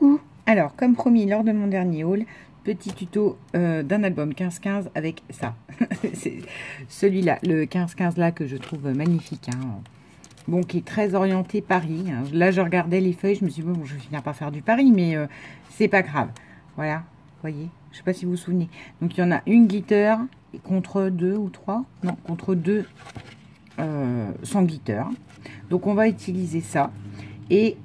Coucou! Alors, comme promis lors de mon dernier haul, petit tuto d'un album 15-15 avec ça. C'est celui-là, le 15-15 là que je trouve magnifique. Hein. Bon, qui est très orienté Paris. Hein. Là, je regardais les feuilles, je me suis dit, bon, je vais finir par faire du Paris, mais c'est pas grave. Voilà, vous voyez, je sais pas si vous vous souvenez. Donc, il y en a une glitter contre 2 ou 3. Non, contre 2 sans glitter. Donc, on va utiliser ça. Et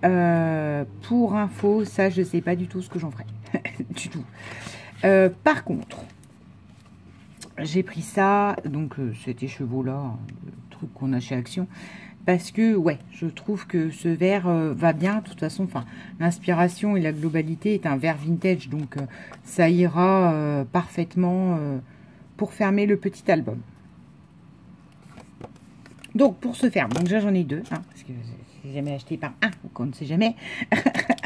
pour info, ça, je ne sais pas du tout ce que j'en ferai. Du tout. Par contre, j'ai pris ça, donc cet écheveau-là, le truc qu'on a chez Action, parce que, ouais, je trouve que ce verre va bien. De toute façon, enfin, l'inspiration et la globalité est un verre vintage, donc ça ira parfaitement pour fermer le petit album. Donc, pour ce faire, donc déjà, j'en ai deux, hein, parce que j'ai jamais acheté par un, donc on ne sait jamais.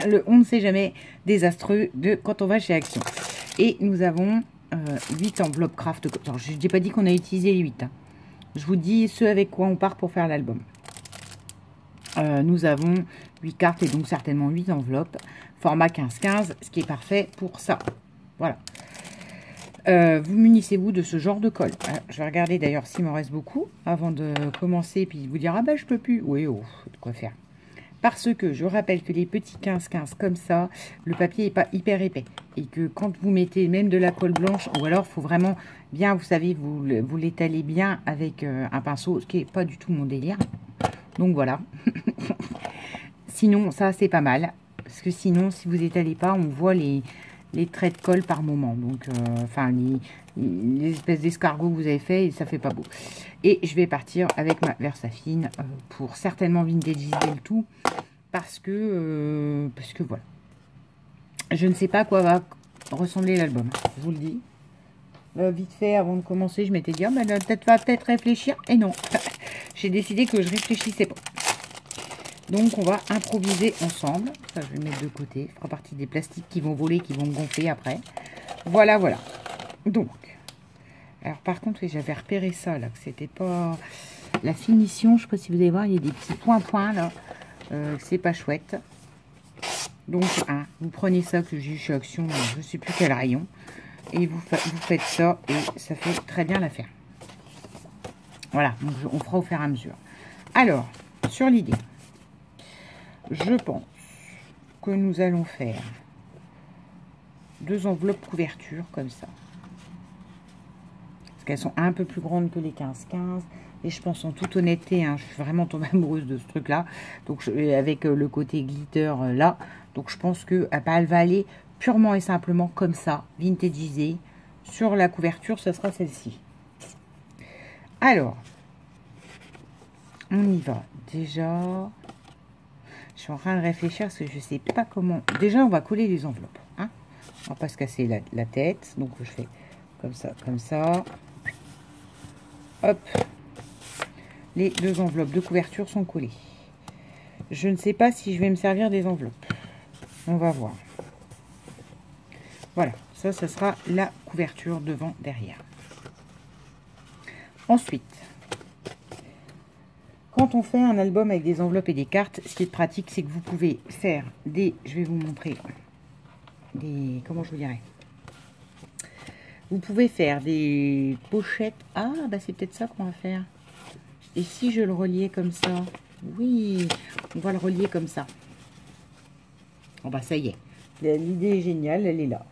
Le on ne sait jamais désastreux de quand on va chez Action. Et nous avons 8 enveloppes craft. Alors, je n'ai pas dit qu'on a utilisé les 8. Hein. Je vous dis ce avec quoi on part pour faire l'album. Nous avons 8 cartes et donc certainement 8 enveloppes. Format 15-15, ce qui est parfait pour ça. Voilà. Vous munissez-vous de ce genre de colle. Je vais regarder d'ailleurs s'il m'en reste beaucoup avant de commencer, puis vous dire, ah bah je peux plus. Oui, oh, de quoi faire. Parce que je rappelle que les petits 15-15 comme ça, le papier n'est pas hyper épais. Et que quand vous mettez même de la colle blanche, ou alors il faut vraiment bien, vous savez, vous l'étalez bien avec un pinceau, ce qui n'est pas du tout mon délire. Donc voilà. Sinon, ça c'est pas mal. Parce que sinon, si vous étalez pas, on voit les traits de colle par moment. Donc, enfin, les espèces d'escargots que vous avez fait, et ça fait pas beau. Et je vais partir avec ma Versafine pour certainement vintagiser le tout. Parce que voilà. Je ne sais pas à quoi va ressembler l'album. Je vous le dis. Vite fait, avant de commencer, je m'étais dit, ah, bah, peut-être réfléchir. Et non. J'ai décidé que je réfléchissais pas. Donc, on va improviser ensemble. Ça, je vais le mettre de côté. Ça fera partie des plastiques qui vont voler, qui vont me gonfler après. Voilà, voilà. Donc, alors par contre, oui, j'avais repéré ça, là, que c'était pas... La finition, je sais pas si vous allez voir, il y a des petits points, là. C'est pas chouette. Donc, hein, vous prenez ça que j'ai eu chez Action, je sais plus quel rayon. Et vous faites ça, et ça fait très bien l'affaire. Voilà, donc on fera au fur et à mesure. Alors, sur l'idée... Je pense que nous allons faire 2 enveloppes couverture comme ça. Parce qu'elles sont un peu plus grandes que les 15-15. Et je pense en toute honnêteté, hein, je suis vraiment tombée amoureuse de ce truc-là. Donc avec le côté glitter là. Donc je pense que elle va aller purement et simplement comme ça, vintagisée. Sur la couverture, ce sera celle-ci. Alors, on y va. Déjà... Je suis en train de réfléchir parce que je ne sais pas comment... Déjà, on va coller les enveloppes. Hein, on va pas se casser la tête. Donc, je fais comme ça, comme ça. Hop. Les 2 enveloppes de couverture sont collées. Je ne sais pas si je vais me servir des enveloppes. On va voir. Voilà. Ça sera la couverture devant, derrière. Ensuite... Quand on fait un album avec des enveloppes et des cartes, ce qui est pratique, c'est que vous pouvez faire des... Je vais vous montrer des... Comment je vous dirais? Vous pouvez faire des pochettes. Ah, bah c'est peut-être ça qu'on va faire. Et si je le reliais comme ça? Oui, on va le relier comme ça. Bon, bah ça y est. L'idée est géniale, elle est là.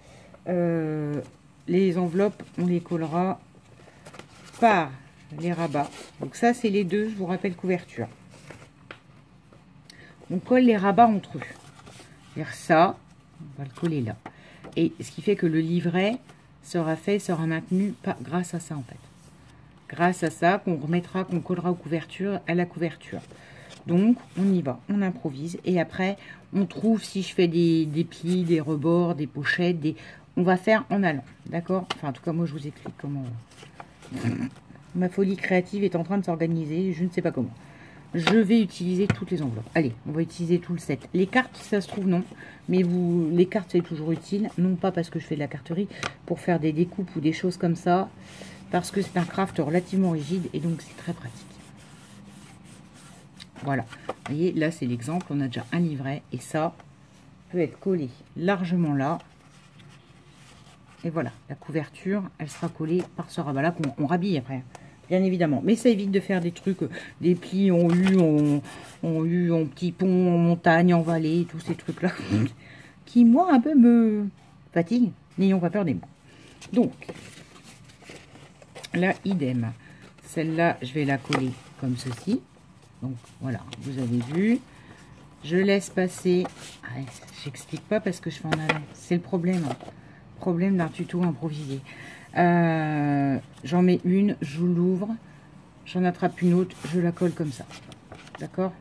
Les enveloppes, on les collera par... les rabats. Donc ça, c'est les 2, je vous rappelle, couverture. On colle les rabats entre eux. Vers ça, on va le coller là. Et ce qui fait que le livret sera maintenu grâce à ça, en fait. Grâce à ça, qu'on remettra, qu'on collera aux couvertures, à la couverture. Donc, on y va, on improvise. Et après, on trouve si je fais des plis, des rebords, des pochettes, on va faire en allant. D'accord? Enfin, en tout cas, moi, je vous explique comment... Ma folie créative est en train de s'organiser, je ne sais pas comment. Je vais utiliser toutes les enveloppes. Allez, on va utiliser tout le set. Les cartes, ça se trouve, non. Mais les cartes, c'est toujours utile. Non pas parce que je fais de la carterie, pour faire des découpes ou des choses comme ça. Parce que c'est un craft relativement rigide et donc c'est très pratique. Voilà. Vous voyez, là, c'est l'exemple. On a déjà un livret. Et ça, peut être collée largement là. Et voilà, la couverture, elle sera collée par ce rabat-là qu'on rhabille après, bien évidemment. Mais ça évite de faire des trucs, des plis en petits ponts, en montagne, en vallée, tous ces trucs-là, qui, moi, un peu me fatiguent. N'ayons pas peur des mots. Donc, là, idem. Celle-là, je vais la coller comme ceci. Donc, voilà, vous avez vu. Je laisse passer. Ah, j'explique pas parce que je fais en avant. C'est le problème. Problème d'un tuto improvisé. J'en mets une, je l'ouvre, j'en attrape une autre, je la colle comme ça. D'accord?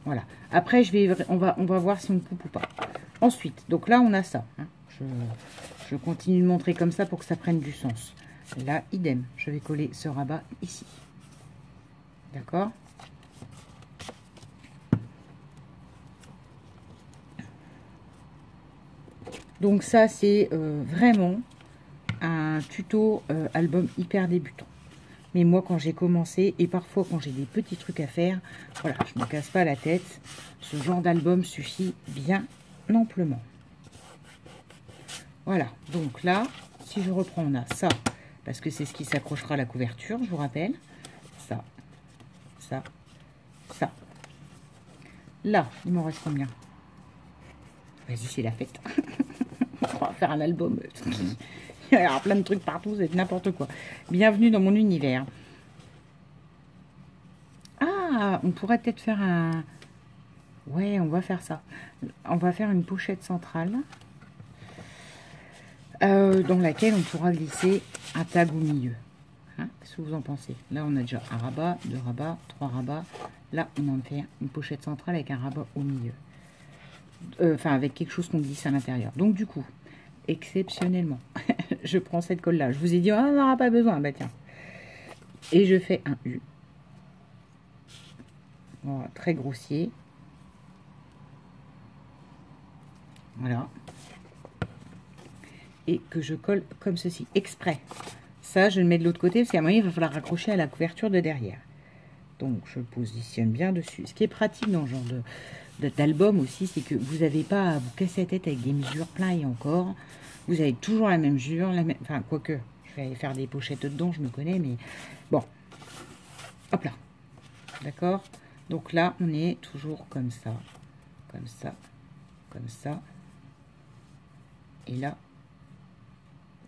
Voilà. Après, on va voir si on coupe ou pas. Ensuite, donc là, on a ça. Hein. Je continue de montrer comme ça pour que ça prenne du sens. Là, idem. Je vais coller ce rabat ici. D'accord? Donc ça, c'est vraiment un tuto album hyper débutant. Mais moi, quand j'ai commencé, et parfois quand j'ai des petits trucs à faire, voilà, je ne me casse pas la tête. Ce genre d'album suffit bien amplement. Voilà, donc là, si je reprends, on a ça, parce que c'est ce qui s'accrochera à la couverture, je vous rappelle. Ça, ça, ça. Là, il m'en reste combien? Vas-y, c'est la fête. On va faire un album. Il y a plein de trucs partout, c'est n'importe quoi. Bienvenue dans mon univers. Ah, on pourrait peut-être faire un... Ouais, on va faire ça. On va faire une pochette centrale dans laquelle on pourra glisser un tag au milieu. Hein, qu'est-ce que vous en pensez? Là, on a déjà un rabat, 2 rabats, 3 rabats. Là, on en fait une pochette centrale avec un rabat au milieu. Enfin, avec quelque chose qu'on glisse à l'intérieur. Donc, du coup, exceptionnellement, je prends cette colle-là. Je vous ai dit, on n'en aura pas besoin. Bah, tiens. Et je fais un U. Voilà, très grossier. Voilà. Et que je colle comme ceci, exprès. Ça, je le mets de l'autre côté, parce qu'à un moment, il va falloir raccrocher à la couverture de derrière. Donc, je le positionne bien dessus. Ce qui est pratique dans ce genre d'album aussi, c'est que vous n'avez pas à vous casser la tête avec des mesures plein et encore. Vous avez toujours la même mesure, enfin, quoique, je vais aller faire des pochettes dedans, je me connais, mais bon. Hop là. D'accord? Donc là, on est toujours comme ça, comme ça, comme ça. Et là,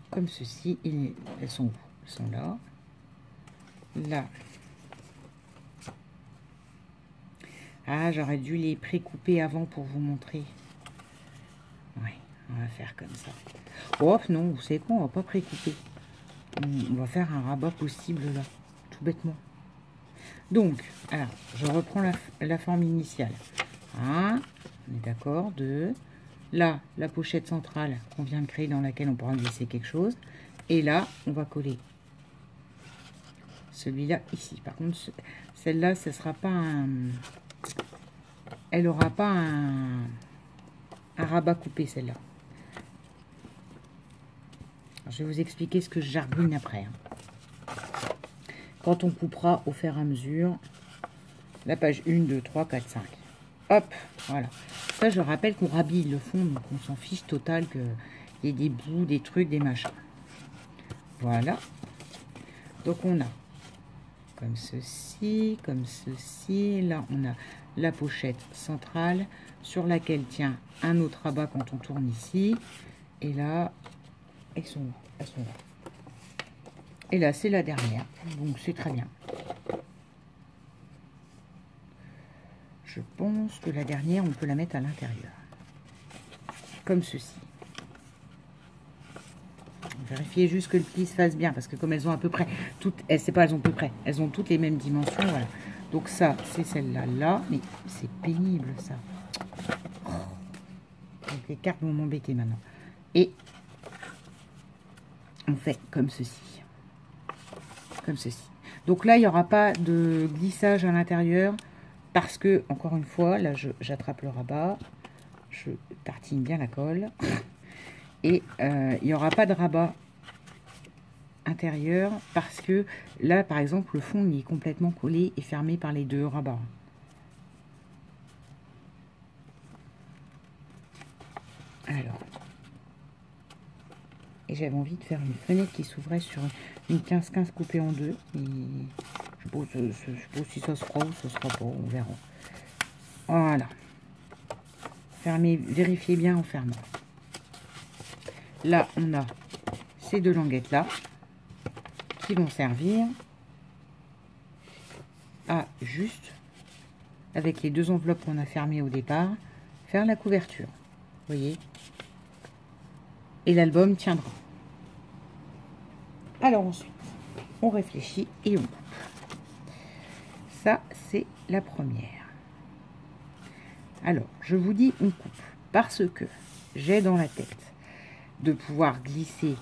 comme ceci, elles sont où? Elles sont là. Là. Ah, j'aurais dû les pré-couper avant pour vous montrer. Ouais, on va faire comme ça. Oh non, vous savez quoi, on va pas pré-couper. On va faire un rabat possible là, tout bêtement. Donc, alors, je reprends la forme initiale. 1, on est d'accord, 2. Là, la pochette centrale qu'on vient de créer dans laquelle on pourra glisser quelque chose. Et là, on va coller celui-là ici. Par contre, celle-là, ce sera pas un... Elle aura pas un rabat coupé, celle-là. Je vais vous expliquer ce que je jargouine après. Quand on coupera au fur et à mesure, la page 1, 2, 3, 4, 5. Hop, voilà. Ça, je rappelle qu'on rhabille le fond, donc on s'en fiche total qu'il y ait des bouts, des trucs, des machins. Voilà. Donc, on a comme ceci, comme ceci. Là, on a la pochette centrale sur laquelle tient un autre rabat quand on tourne ici. Et là, elles sont là. Et là, c'est la dernière. Donc, c'est très bien. Je pense que la dernière, on peut la mettre à l'intérieur. Comme ceci. Vérifiez juste que le pli se fasse bien, parce que comme elles ont à peu près toutes, c'est pas elles ont à peu près, elles ont toutes les mêmes dimensions, voilà. Donc ça, c'est celle-là, là, mais c'est pénible ça. Oh. Donc les cartes vont m'embêter maintenant. Et on fait comme ceci. Comme ceci. Donc là, il n'y aura pas de glissage à l'intérieur, parce que, encore une fois, là, j'attrape le rabat, je tartine bien la colle. Et il n'y aura pas de rabat intérieur parce que là, par exemple, le fond il est complètement collé et fermé par les deux rabats. Alors. Et j'avais envie de faire une fenêtre qui s'ouvrait sur une 15-15 coupée en deux. Et je ne sais pas si ça se fera ou ça se fera pas, on verra. Voilà. Fermez, vérifiez bien en fermant. Là, on a ces deux languettes là qui vont servir à juste, avec les deux enveloppes qu'on a fermées au départ, faire la couverture. Vous voyez? Et l'album tiendra. Alors ensuite, on réfléchit et on coupe. Ça, c'est la première. Alors, je vous dis on coupe parce que j'ai dans la tête de pouvoir glisser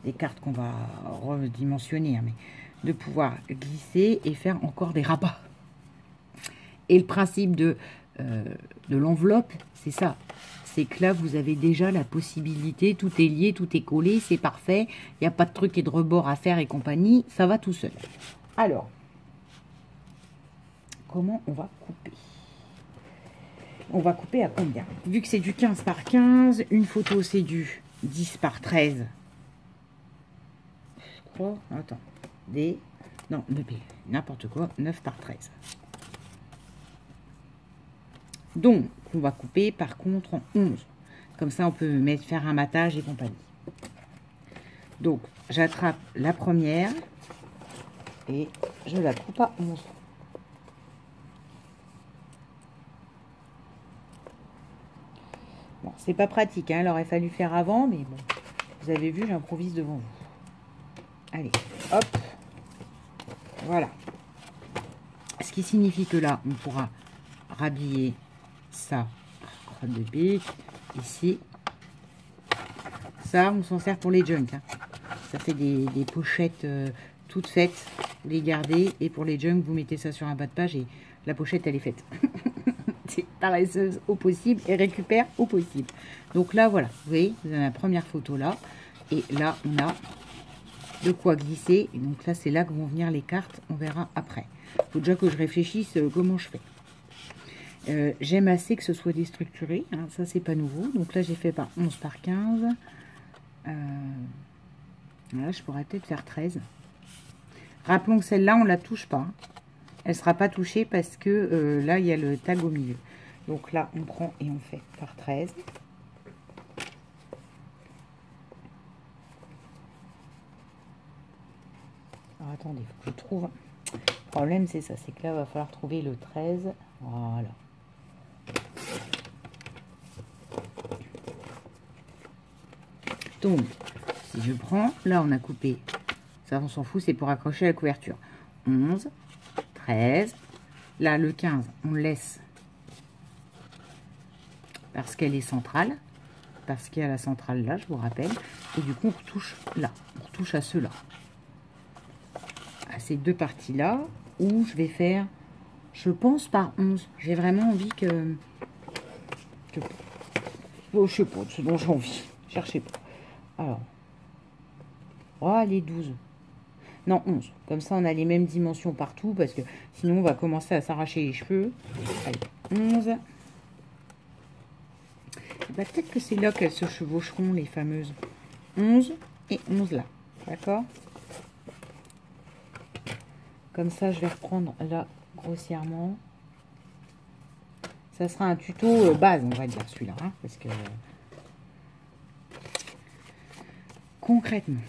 des cartes qu'on va redimensionner, hein, mais de pouvoir glisser et faire encore des rabats. Et le principe de l'enveloppe, c'est ça. C'est que là, vous avez déjà la possibilité, tout est lié, tout est collé, c'est parfait. Il n'y a pas de truc et de rebord à faire et compagnie, ça va tout seul. Alors, comment on va couper? On va couper à combien? Vu que c'est du 15 par 15, une photo c'est du 10 par 13. Je crois, attends, non, n'importe quoi, 9 par 13. Donc, on va couper par contre en 11. Comme ça, on peut faire un matage et compagnie. Donc, j'attrape la première et je la coupe à 11. Bon, c'est pas pratique, hein, il aurait fallu faire avant, mais bon, vous avez vu, j'improvise devant vous. Allez, hop, voilà. Ce qui signifie que là, on pourra rhabiller ça, crotte de pique, ici. Ça, on s'en sert pour les junks. Hein. Ça fait des pochettes toutes faites. Vous les gardez et pour les junks, vous mettez ça sur un bas de page et la pochette, elle est faite. C'est paresseuse au possible et récupère au possible. Donc là, voilà, vous voyez, vous avez la première photo là. Et là, on a de quoi glisser. Et donc là, c'est là que vont venir les cartes. On verra après. Il faut déjà que je réfléchisse comment je fais. J'aime assez que ce soit déstructuré. Hein, ça, c'est pas nouveau. Donc là, j'ai fait par 11 par 15. Là, je pourrais peut-être faire 13. Rappelons que celle-là, on ne la touche pas. Hein. Elle ne sera pas touchée parce que là, il y a le tag au milieu. Donc là, on prend et on fait par 13. Alors, attendez, il faut que je trouve. Le problème, c'est ça. C'est que là, il va falloir trouver le 13. Voilà. Donc, si je prends, là, on a coupé. Ça, on s'en fout, c'est pour accrocher la couverture. 11, 13. Là, le 15, on le laisse parce qu'elle est centrale. Parce qu'il y a la centrale là, je vous rappelle. Et du coup, on retouche là. On retouche à ceux-là. À ces deux parties-là, où je vais faire, je pense, par 11. J'ai vraiment envie que oh, je sais pas, ce dont j'ai envie. Cherchez pas. Alors, oh, allez, 12. Non, 11. Comme ça, on a les mêmes dimensions partout, parce que sinon, on va commencer à s'arracher les cheveux. Allez, 11. Bah, peut-être que c'est là qu'elles se chevaucheront, les fameuses. 11 et 11 là. D'accord? Comme ça, je vais reprendre là, grossièrement. Ça sera un tuto base, on va dire, celui-là. Hein, parce que... concrètement.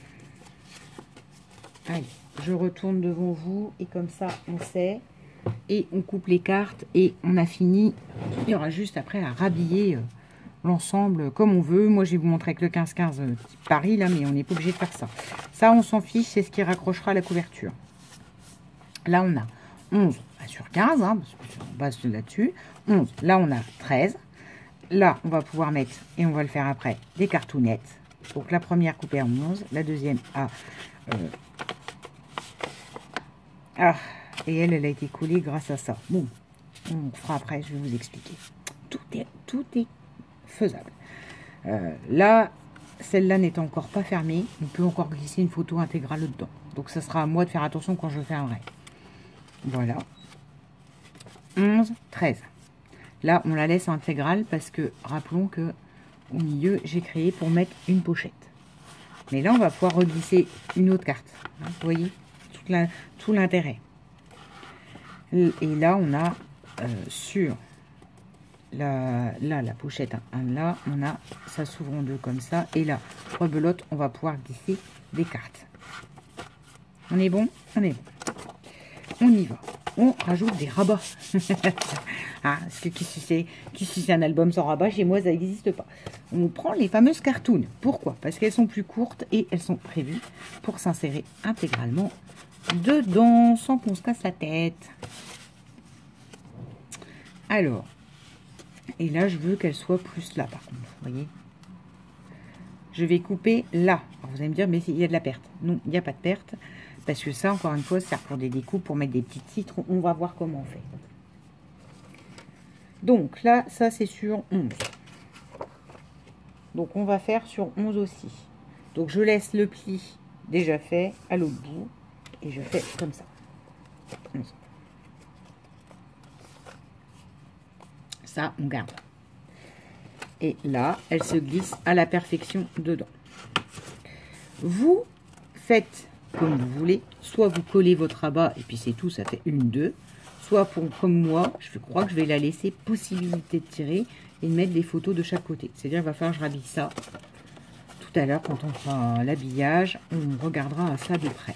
Allez, je retourne devant vous et comme ça, on sait. Et on coupe les cartes et on a fini. Il y aura juste après à rhabiller l'ensemble comme on veut. Moi, je vais vous montrer avec le 15-15 Paris, là, mais on n'est pas obligé de faire ça. Ça, on s'en fiche, c'est ce qui raccrochera la couverture. Là, on a 11 sur 15, hein, parce que on base là-dessus. 11, là, on a 13. Là, on va pouvoir mettre, et on va le faire après, des cartounettes. Donc, la première coupée à 11, la deuxième à... et elle a été collée grâce à ça. Bon, on fera après, je vais vous expliquer. Tout est faisable. Là, celle-là n'étant encore pas fermée, on peut encore glisser une photo intégrale dedans. Donc, ça sera à moi de faire attention quand je fermerai. Voilà. 11, 13. Là, on la laisse intégrale parce que, rappelons que au milieu, j'ai créé pour mettre une pochette. Mais là, on va pouvoir reglisser une autre carte. Hein, vous voyez tout l'intérêt. Et là, on a sur la pochette, hein, là, on a, ça s'ouvre en deux comme ça. Et là, rebelote, on va pouvoir glisser des cartes. On est bon? On est bon. On y va. On rajoute des rabats. Ah, parce que qui c'est un album sans rabat? Chez moi, ça n'existe pas. On prend les fameuses cartoons. Pourquoi? Parce qu'elles sont plus courtes et elles sont prévues pour s'insérer intégralement dedans, sans qu'on se casse la tête. Alors, et là, je veux qu'elle soit plus là, par contre. Vous voyez? Je vais couper là. Alors, vous allez me dire, mais il y a de la perte. Non, il n'y a pas de perte. Parce que ça, encore une fois, ça sert pour des découpes, pour mettre des petits titres. On va voir comment on fait. Donc là, ça c'est sur 11. Donc on va faire sur 11 aussi. Donc je laisse le pli déjà fait à l'autre bout. Et je fais comme ça. 11. Ça, on garde. Et là, elle se glisse à la perfection dedans. Vous faites comme vous voulez. Soit vous collez votre rabat et puis c'est tout, ça fait une, deux. Soit comme moi, je crois que je vais la laisser possibilité de tirer et de mettre des photos de chaque côté. C'est-à-dire qu'il va falloir que je rhabille ça. Tout à l'heure, quand on fera l'habillage, on regardera ça de près.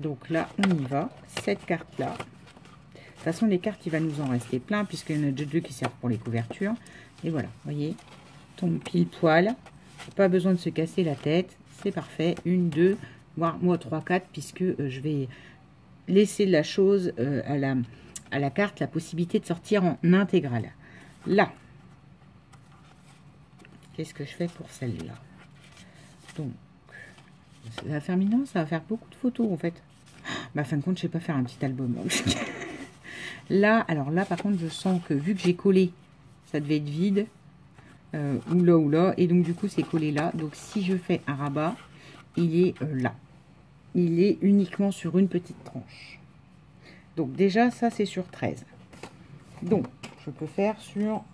Donc là, on y va. Cette carte-là. De toute façon, les cartes, il va nous en rester plein puisqu'il y en a deux qui servent pour les couvertures. Et voilà, vous voyez, tombe pile poil. Pas besoin de se casser la tête. C'est parfait. Une, deux, voire moi 3, 4, puisque je vais laisser la chose à la carte la possibilité de sortir en intégrale. Là, qu'est-ce que je fais pour celle-là? Donc, ça va faire mignon, ça va faire beaucoup de photos en fait. Bah, fin de compte, je sais pas faire un petit album. Là, alors là, par contre, je sens que vu que j'ai collé, ça devait être vide. Ou là, et donc du coup, c'est collé là. Donc, si je fais un rabat, il est là. Il est uniquement sur une petite tranche. Donc déjà, ça c'est sur 13. Donc, je peux faire sur...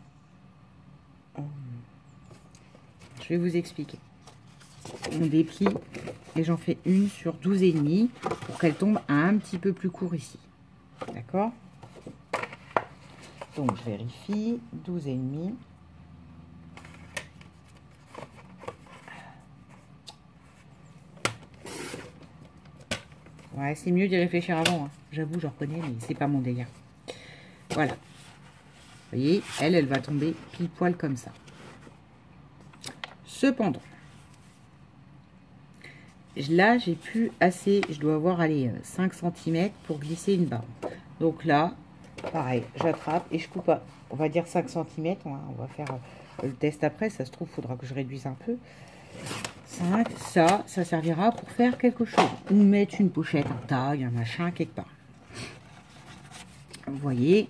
Je vais vous expliquer. On déplie et j'en fais une sur 12,5 pour qu'elle tombe un petit peu plus court ici. D'accord? Donc, je vérifie. 12,5. Ouais, c'est mieux d'y réfléchir avant. Hein. J'avoue, je reconnais, mais c'est pas mon délire. Voilà. Vous voyez, elle va tomber pile poil comme ça. Cependant, là, j'ai plus assez. Je dois avoir, allez, 5 cm pour glisser une barre. Donc là, pareil, j'attrape et je coupe à, on va dire 5 cm. On va faire le test après. Ça se trouve, il faudra que je réduise un peu. 5, ça servira pour faire quelque chose. Ou mettre une pochette en taille, un machin, quelque part. Vous voyez.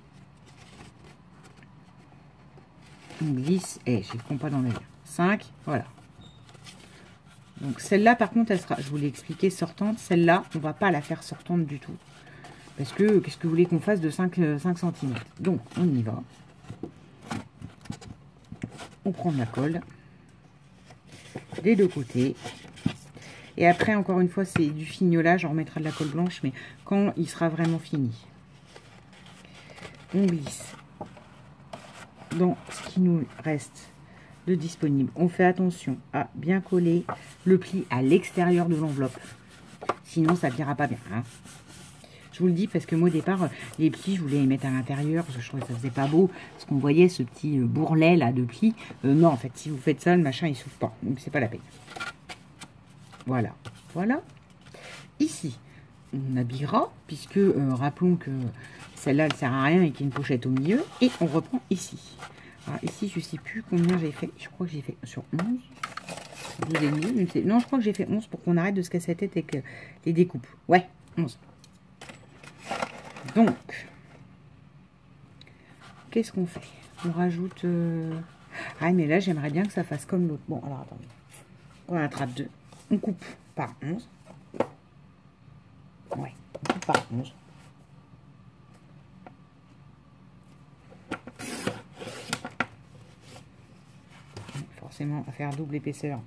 On glisse. Et je ne prends pas dans l'œil. 5, voilà. Donc celle-là, par contre, elle sera, je vous l'ai expliqué, sortante. Celle-là, on ne va pas la faire sortante du tout. Parce que, qu'est-ce que vous voulez qu'on fasse de 5 cm? Donc, on y va. On prend de la colle. Des deux côtés. Et après, encore une fois, c'est du fignolage. On remettra de la colle blanche, mais quand il sera vraiment fini. On glisse dans ce qui nous reste de disponible. On fait attention à bien coller le pli à l'extérieur de l'enveloppe. Sinon, ça n'ira pas bien. Hein. Je vous le dis parce que moi, au départ, les plis, je voulais les mettre à l'intérieur parce que je trouvais que ça faisait pas beau. Parce qu'on voyait ce petit bourrelet là de plis. Non, en fait, si vous faites ça, le machin, il s'ouvre pas. Donc, c'est pas la peine. Voilà. Voilà. Ici, on habillera puisque, rappelons que celle-là, elle sert à rien et qu'il y a une pochette au milieu. Et on reprend ici. Alors, ici, je sais plus combien j'ai fait. Je crois que j'ai fait sur 11. 12,5. Non, je crois que j'ai fait 11 pour qu'on arrête de se casser la tête avec les découpes. Ouais, 11. Donc, qu'est-ce qu'on fait? On rajoute... Ah, mais là, j'aimerais bien que ça fasse comme l'autre. Bon, alors, attendez. On attrape 2. On coupe par 11. Ouais, on coupe par 11. forcément à faire double épaisseur.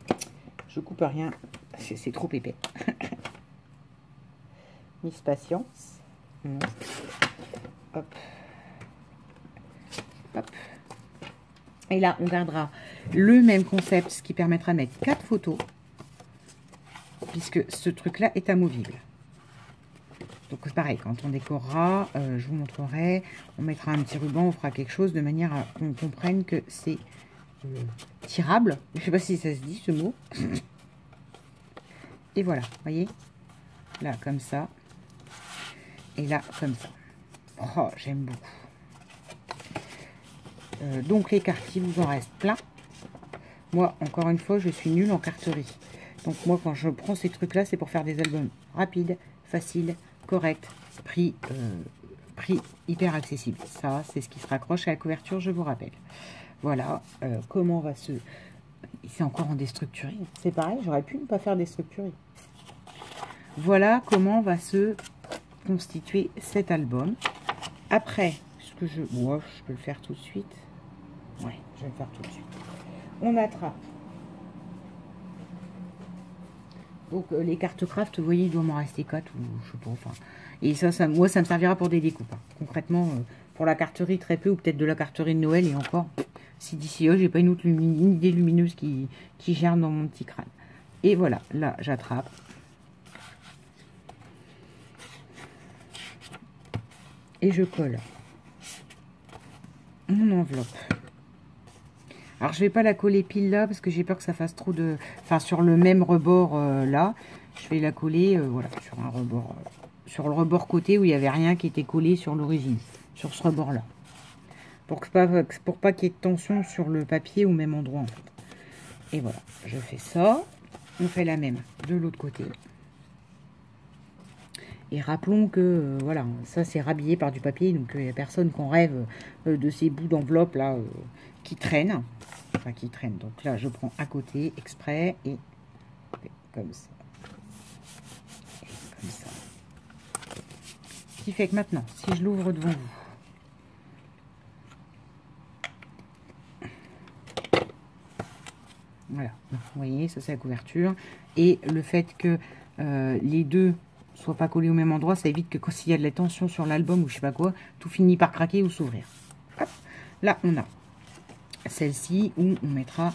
Je coupe rien, c'est trop épais. Miss Patience. Hop. Hop. Et là, on gardera le même concept, ce qui permettra de mettre 4 photos, puisque ce truc-là est amovible. Donc, pareil, quand on décorera, je vous montrerai, on mettra un petit ruban, on fera quelque chose de manière à qu'on comprenne que c'est tirable. Je ne sais pas si ça se dit, ce mot. Et voilà, vous voyez, là, comme ça. Et là, comme ça. Oh, j'aime beaucoup. Donc les cartes, il vous en reste plein. Moi, encore une fois, je suis nulle en carterie. Donc moi, quand je prends ces trucs-là, c'est pour faire des albums rapides, faciles, corrects, prix hyper accessible. Ça, c'est ce qui se raccroche à la couverture, je vous rappelle. Voilà, comment va se... C'est encore en déstructuré. C'est pareil, j'aurais pu ne pas faire déstructuré. Voilà comment va se constituer cet album. Après, ce que je... Ouais, je peux le faire tout de suite. Ouais, je vais le faire tout de suite. On attrape. Donc, les cartes craft, vous voyez, il doit m'en rester 4 ou je sais pas, enfin... Et ça, moi, ça me servira pour des découpes. Hein. Concrètement, pour la carterie, très peu, ou peut-être de la carterie de Noël, et encore, si d'ici là, j'ai pas une autre une idée lumineuse qui germe dans mon petit crâne. Et voilà, là, j'attrape. Et je colle mon enveloppe. Alors, je vais pas la coller pile là, parce que j'ai peur que ça fasse trop de... Enfin, sur le même rebord là, je vais la coller, voilà, sur un rebord... sur le rebord côté où il n'y avait rien qui était collé sur l'origine, sur ce rebord là, pour pas qu'il y ait de tension sur le papier au même endroit en fait. Et voilà, je fais ça, on fait la même de l'autre côté. Et rappelons que voilà, ça c'est rhabillé par du papier, donc il n'y a personne qu'on rêve de ces bouts d'enveloppe là qui traînent, enfin qui traînent. Donc là je prends à côté exprès et comme ça, et comme ça. Ce qui fait que maintenant, si je l'ouvre devant vous, voilà, vous voyez, ça c'est la couverture. Et le fait que les deux soient pas collés au même endroit, ça évite que quand il y a de la tension sur l'album ou je sais pas quoi, tout finit par craquer ou s'ouvrir. Là, on a celle-ci où on mettra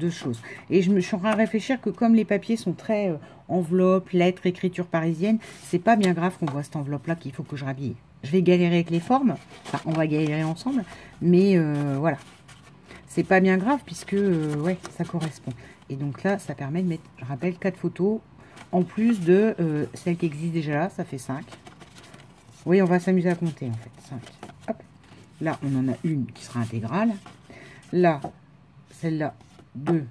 deux choses. Et je suis en train de réfléchir que comme les papiers sont très enveloppe, lettres, écriture parisienne, c'est pas bien grave qu'on voit cette enveloppe-là qu'il faut que je rhabille. Je vais galérer avec les formes, enfin on va galérer ensemble, mais voilà. C'est pas bien grave puisque ouais, ça correspond. Et donc là, ça permet de mettre, je rappelle, 4 photos en plus de celles qui existent déjà là, ça fait 5. Oui, on va s'amuser à compter en fait. 5. Hop. Là, on en a une qui sera intégrale. Là, celle-là, 2,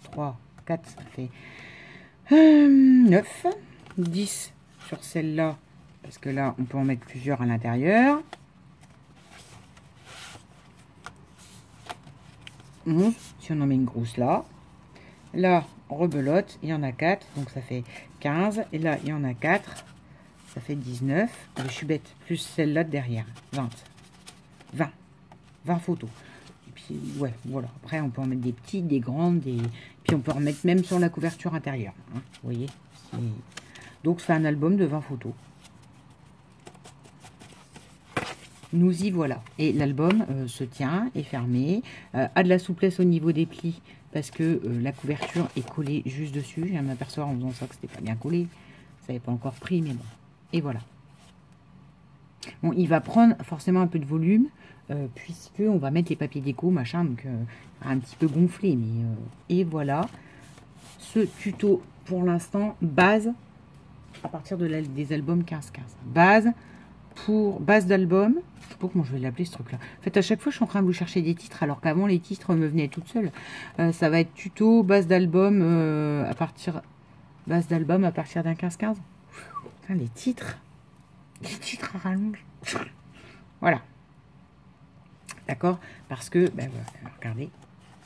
3, 4, ça fait 9. 10 sur celle-là, parce que là, on peut en mettre plusieurs à l'intérieur. 11, si on en met une grosse là. Là, rebelote, il y en a 4, donc ça fait 15. Et là, il y en a 4, ça fait 19. Allez, je suis bête, plus celle-là de derrière, 20. 20 photos. Et puis, ouais, voilà. Après, on peut en mettre des petites, des grandes, puis on peut en mettre même sur la couverture intérieure. Hein, vous voyez. Donc, c'est un album de 20 photos. Nous y voilà. Et l'album se tient, est fermé, a de la souplesse au niveau des plis, parce que la couverture est collée juste dessus. Je viens de m'apercevoir en faisant ça que c'était pas bien collé. Ça n'avait pas encore pris, mais bon. Et voilà. Bon, il va prendre forcément un peu de volume, puisque on va mettre les papiers déco, machin, donc un petit peu gonflé. Mais et voilà. Ce tuto, pour l'instant, base, à partir de des albums 15-15. Base d'album. Je sais pas comment je vais l'appeler ce truc là. En fait à chaque fois je suis en train de vous chercher des titres alors qu'avant les titres me venaient toutes seules. Ça va être tuto base d'album à partir d'un 15-15. Les titres à rallonge. Voilà, d'accord, parce que ben, regardez,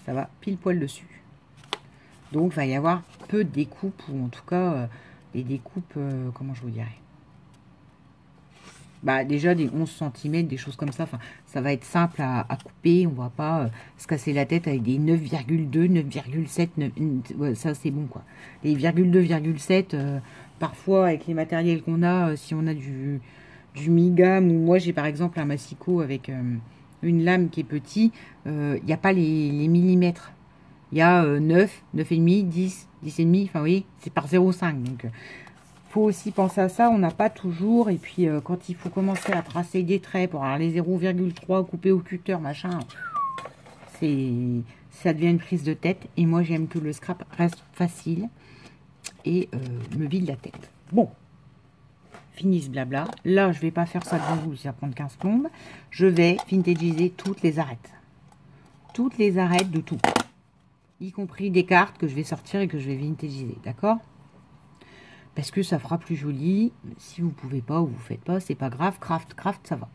ça va pile poil dessus, donc il va y avoir peu de découpes, ou en tout cas des découpes comment je vous dirais, bah, déjà des 11 cm, des choses comme ça. Enfin, ça va être simple à couper. On va pas se casser la tête avec des 9,2, 9,7. Ouais, ça, c'est bon, quoi. Les 0,2,7, parfois, avec les matériels qu'on a, si on a du mi-gamme, ou moi, j'ai par exemple un massicot avec une lame qui est petit, il n'y a pas les millimètres. Il y a 9, 9,5, 10, 10,5. Enfin, oui, c'est par 0,5. Donc, faut aussi penser à ça, on n'a pas toujours, et puis quand il faut commencer à tracer des traits pour avoir les 0,3 coupés au cutter, machin, ça devient une prise de tête, et moi j'aime que le scrap reste facile, et me vide la tête. Bon, fini ce blabla, là je vais pas faire ça devant vous, ça va prendre 15 plombes, je vais vintagiser toutes les arêtes de tout, y compris des cartes que je vais sortir et que je vais vintagiser, d'accord ? Parce que ça fera plus joli. Si vous pouvez pas ou vous faites pas, c'est pas grave. Craft, ça va.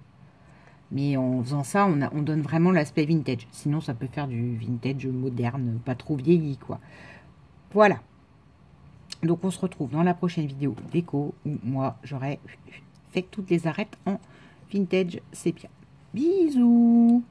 Mais en faisant ça, on donne vraiment l'aspect vintage. Sinon, ça peut faire du vintage moderne, pas trop vieilli, quoi. Voilà. Donc, on se retrouve dans la prochaine vidéo déco où moi, j'aurai fait toutes les arêtes en vintage sépia. Bisous!